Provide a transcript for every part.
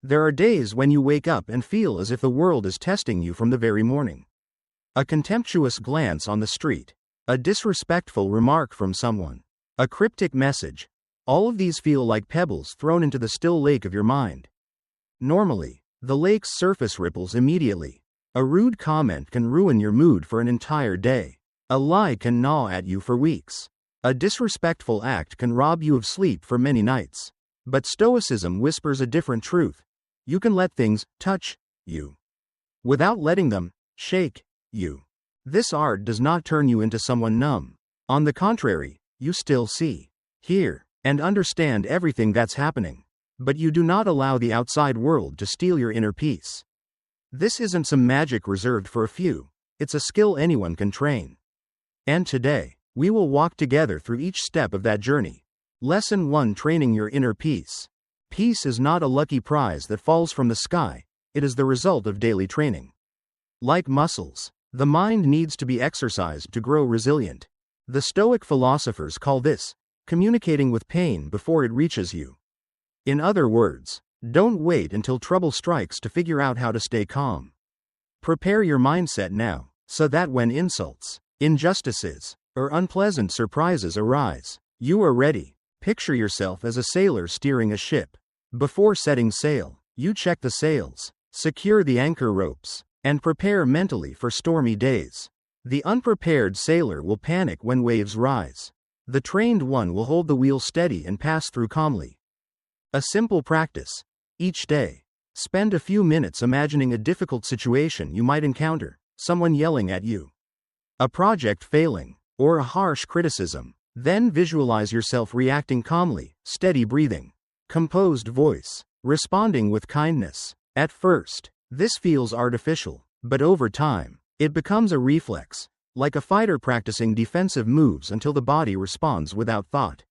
There are days when you wake up and feel as if the world is testing you from the very morning. A contemptuous glance on the street, a disrespectful remark from someone, a cryptic message, all of these feel like pebbles thrown into the still lake of your mind. Normally, the lake's surface ripples immediately. A rude comment can ruin your mood for an entire day. A lie can gnaw at you for weeks. A disrespectful act can rob you of sleep for many nights. But Stoicism whispers a different truth. You can let things touch you without letting them shake you. This art does not turn you into someone numb. On the contrary, you still see, hear, and understand everything that's happening. But you do not allow the outside world to steal your inner peace. This isn't some magic reserved for a few. It's a skill anyone can train. And today, we will walk together through each step of that journey. Lesson 1: Training your inner peace. Peace is not a lucky prize that falls from the sky, it is the result of daily training. Like muscles, the mind needs to be exercised to grow resilient. The Stoic philosophers call this communicating with pain before it reaches you. In other words, don't wait until trouble strikes to figure out how to stay calm. Prepare your mindset now, so that when insults, injustices, or unpleasant surprises arise, you are ready. Picture yourself as a sailor steering a ship. Before setting sail, you check the sails, secure the anchor ropes, and prepare mentally for stormy days. The unprepared sailor will panic when waves rise. The trained one will hold the wheel steady and pass through calmly. A simple practice. Each day, spend a few minutes imagining a difficult situation you might encounter, someone yelling at you, a project failing, or a harsh criticism. Then visualize yourself reacting calmly, steady breathing, composed voice, responding with kindness. At first, this feels artificial, but over time, it becomes a reflex, like a fighter practicing defensive moves until the body responds without thought.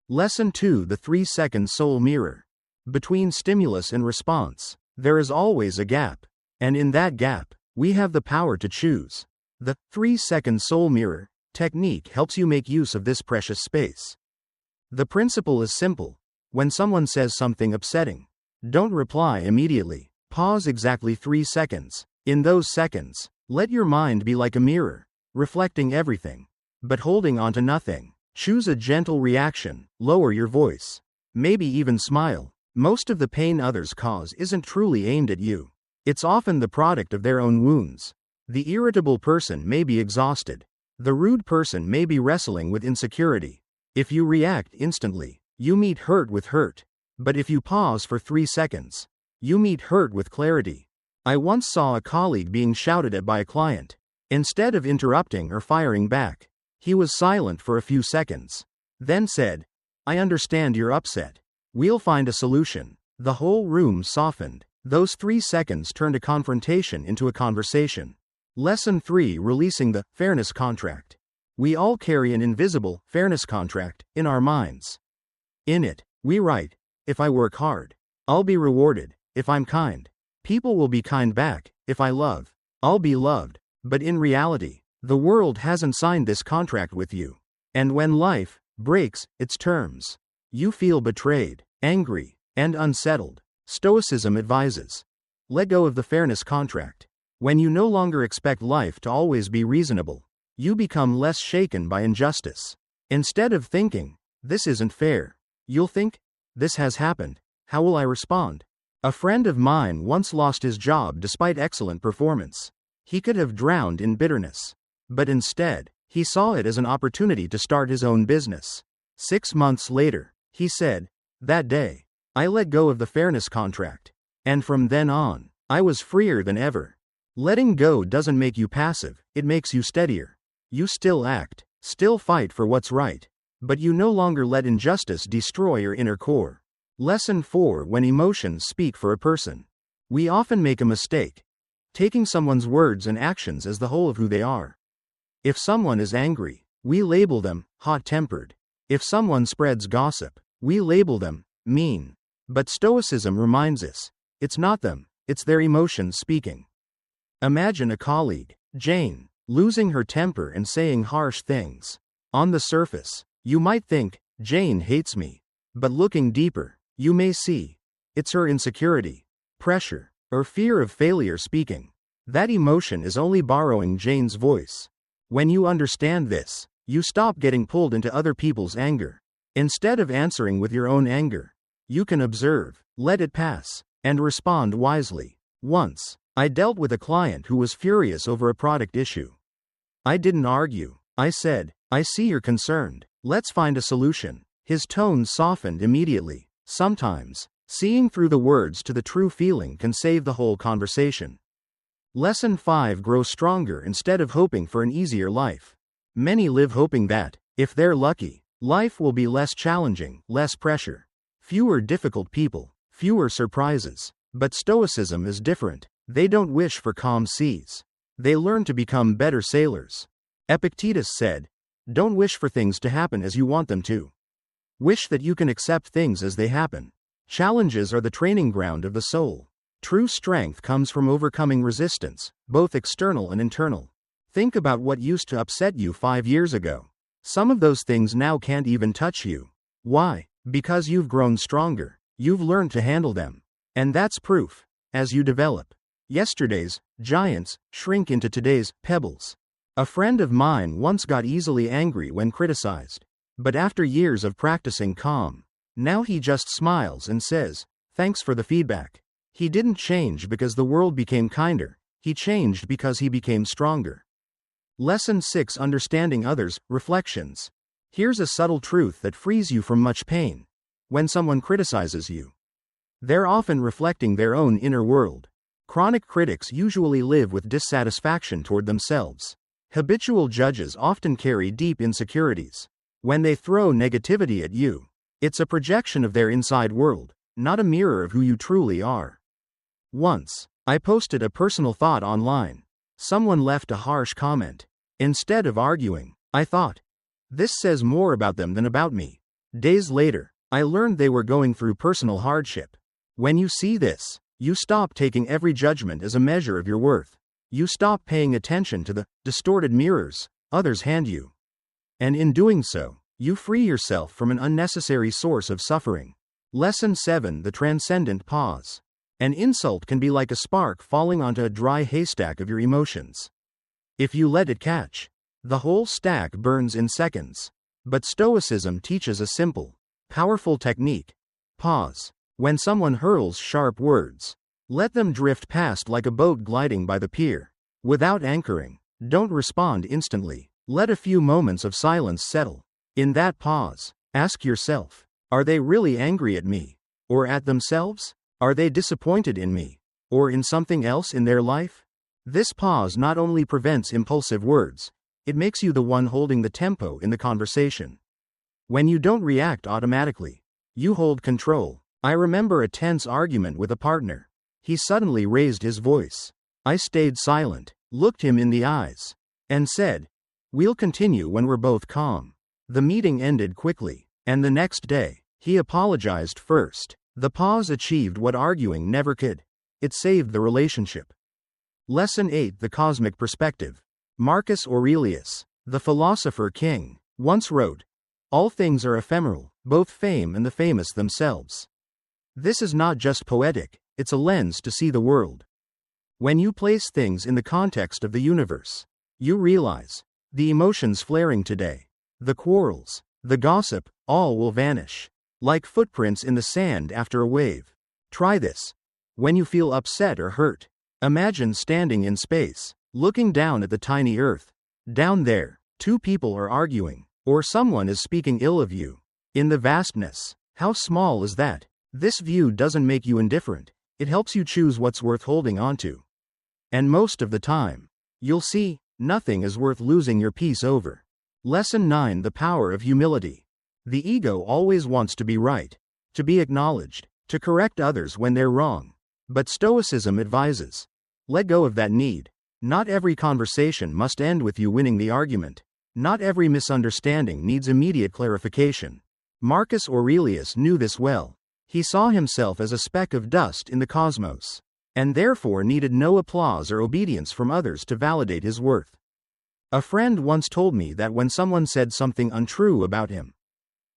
Lesson 2: The 3-second soul mirror. Between stimulus and response, there is always a gap, and in that gap, we have the power to choose. The 3-second soul mirror technique helps you make use of this precious space. The principle is simple. When someone says something upsetting, don't reply immediately. Pause exactly 3 seconds. In those seconds, let your mind be like a mirror, reflecting everything, but holding on to nothing. Choose a gentle reaction, lower your voice, maybe even smile. Most of the pain others cause isn't truly aimed at you. It's often the product of their own wounds. The irritable person may be exhausted. The rude person may be wrestling with insecurity. If you react instantly, you meet hurt with hurt. But if you pause for 3 seconds, you meet hurt with clarity. I once saw a colleague being shouted at by a client. Instead of interrupting or firing back, he was silent for a few seconds, then said, "I understand you're upset. We'll find a solution." The whole room softened. Those 3 seconds turned a confrontation into a conversation. Lesson 3: Releasing the fairness contract. We all carry an invisible fairness contract in our minds. In it, we write, if I work hard, I'll be rewarded. If I'm kind, people will be kind back. If I love, I'll be loved. But in reality, the world hasn't signed this contract with you. And when life breaks its terms, you feel betrayed, angry, and unsettled. Stoicism advises, let go of the fairness contract. When you no longer expect life to always be reasonable, you become less shaken by injustice. Instead of thinking, this isn't fair, you'll think, this has happened. How will I respond? A friend of mine once lost his job despite excellent performance. He could have drowned in bitterness. But instead, he saw it as an opportunity to start his own business. 6 months later, he said, that day, I let go of the fairness contract. And from then on, I was freer than ever. Letting go doesn't make you passive, it makes you steadier. You still act, still fight for what's right, but you no longer let injustice destroy your inner core. Lesson 4: When emotions speak for a person. We often make a mistake, taking someone's words and actions as the whole of who they are. If someone is angry, we label them hot-tempered. If someone spreads gossip, we label them mean. But Stoicism reminds us, it's not them, it's their emotions speaking. Imagine a colleague, Jane, losing her temper and saying harsh things. On the surface, you might think, Jane hates me. But looking deeper, you may see, It's her insecurity, pressure, or fear of failure speaking. That emotion is only borrowing Jane's voice. When you understand this, you stop getting pulled into other people's anger. Instead of answering with your own anger, you can observe, let it pass, and respond wisely. Once, I dealt with a client who was furious over a product issue. I didn't argue. I said, "I see you're concerned. Let's find a solution." His tone softened immediately. Sometimes, seeing through the words to the true feeling can save the whole conversation. Lesson 5: Grow stronger instead of hoping for an easier life. Many live hoping that, if they're lucky, life will be less challenging, less pressure, fewer difficult people, fewer surprises. But Stoicism is different. They don't wish for calm seas. They learn to become better sailors. Epictetus said, "Don't wish for things to happen as you want them to. Wish that you can accept things as they happen." Challenges are the training ground of the soul. True strength comes from overcoming resistance, both external and internal. Think about what used to upset you 5 years ago. Some of those things now can't even touch you. Why? Because you've grown stronger. You've learned to handle them. And that's proof. As you develop, yesterday's giants shrink into today's pebbles. A friend of mine once got easily angry when criticized. But after years of practicing calm, now he just smiles and says, "Thanks for the feedback." He didn't change because the world became kinder. He changed because he became stronger. Lesson 6: Understanding others. Reflections. Here's a subtle truth that frees you from much pain. When someone criticizes you, they're often reflecting their own inner world. Chronic critics usually live with dissatisfaction toward themselves. Habitual judges often carry deep insecurities. When they throw negativity at you, it's a projection of their inside world, not a mirror of who you truly are. Once, I posted a personal thought online. Someone left a harsh comment. Instead of arguing, I thought, "This says more about them than about me." Days later, I learned they were going through personal hardship. When you see this, you stop taking every judgment as a measure of your worth. You stop paying attention to the distorted mirrors others hand you. And in doing so, you free yourself from an unnecessary source of suffering. Lesson 7: The transcendent pause. An insult can be like a spark falling onto a dry haystack of your emotions. If you let it catch, the whole stack burns in seconds. But Stoicism teaches a simple, powerful technique. Pause. When someone hurls sharp words, let them drift past like a boat gliding by the pier. Without anchoring, don't respond instantly. Let a few moments of silence settle. In that pause, ask yourself, are they really angry at me? Or at themselves? Are they disappointed in me? Or in something else in their life? This pause not only prevents impulsive words, it makes you the one holding the tempo in the conversation. When you don't react automatically, you hold control. I remember a tense argument with a partner. He suddenly raised his voice. I stayed silent, looked him in the eyes, and said, "We'll continue when we're both calm." The meeting ended quickly, and the next day, he apologized first. The pause achieved what arguing never could. It saved the relationship. Lesson 8: The cosmic perspective. Marcus Aurelius, the philosopher king, once wrote, "All things are ephemeral, both fame and the famous themselves." This is not just poetic, it's a lens to see the world. When you place things in the context of the universe, you realize, the emotions flaring today, the quarrels, the gossip, all will vanish, like footprints in the sand after a wave. Try this. When you feel upset or hurt, imagine standing in space, looking down at the tiny Earth. Down there, 2 people are arguing, or someone is speaking ill of you. In the vastness, how small is that? This view doesn't make you indifferent, it helps you choose what's worth holding onto. And most of the time, you'll see, nothing is worth losing your peace over. Lesson 9: The power of humility. The ego always wants to be right, to be acknowledged, to correct others when they're wrong. But Stoicism advises, let go of that need. Not every conversation must end with you winning the argument. Not every misunderstanding needs immediate clarification. Marcus Aurelius knew this well. He saw himself as a speck of dust in the cosmos, and therefore needed no applause or obedience from others to validate his worth. A friend once told me that when someone said something untrue about him,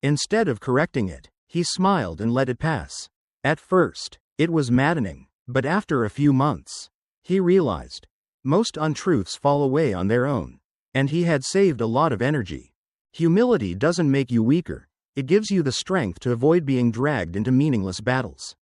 instead of correcting it, he smiled and let it pass. At first, it was maddening, but after a few months, he realized most untruths fall away on their own, and he had saved a lot of energy. Humility doesn't make you weaker, it gives you the strength to avoid being dragged into meaningless battles.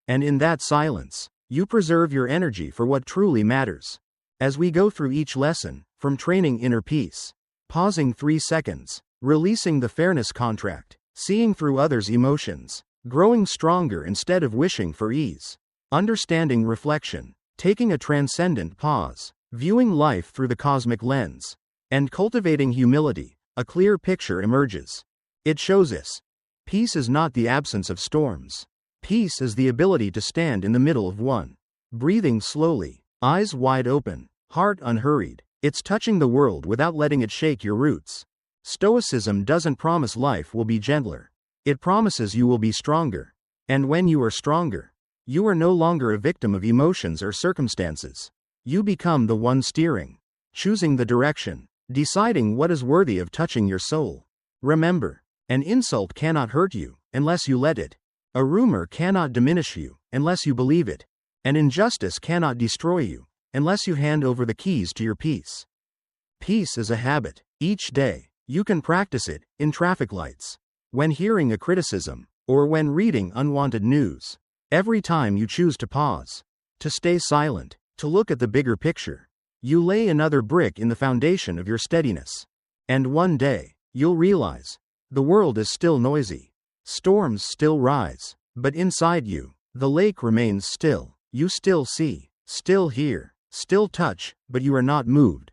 And in that silence, you preserve your energy for what truly matters. As we go through each lesson, from training inner peace, pausing 3 seconds, releasing the fairness contract, seeing through others' emotions, growing stronger instead of wishing for ease, understanding reflection, taking a transcendent pause, viewing life through the cosmic lens, and cultivating humility, a clear picture emerges. It shows us peace is not the absence of storms. Peace is the ability to stand in the middle of one. Breathing slowly, eyes wide open, heart unhurried. It's touching the world without letting it shake your roots. Stoicism doesn't promise life will be gentler. It promises you will be stronger. And when you are stronger, you are no longer a victim of emotions or circumstances. You become the one steering, choosing the direction, deciding what is worthy of touching your soul. Remember, an insult cannot hurt you unless you let it. A rumor cannot diminish you unless you believe it. An injustice cannot destroy you unless you hand over the keys to your peace. Peace is a habit. Each day, you can practice it in traffic lights, when hearing a criticism, or when reading unwanted news. Every time you choose to pause, to stay silent, to look at the bigger picture, you lay another brick in the foundation of your steadiness. And one day, you'll realize the world is still noisy. Storms still rise, but inside you, the lake remains still. You still see, still hear, still touch, but you are not moved.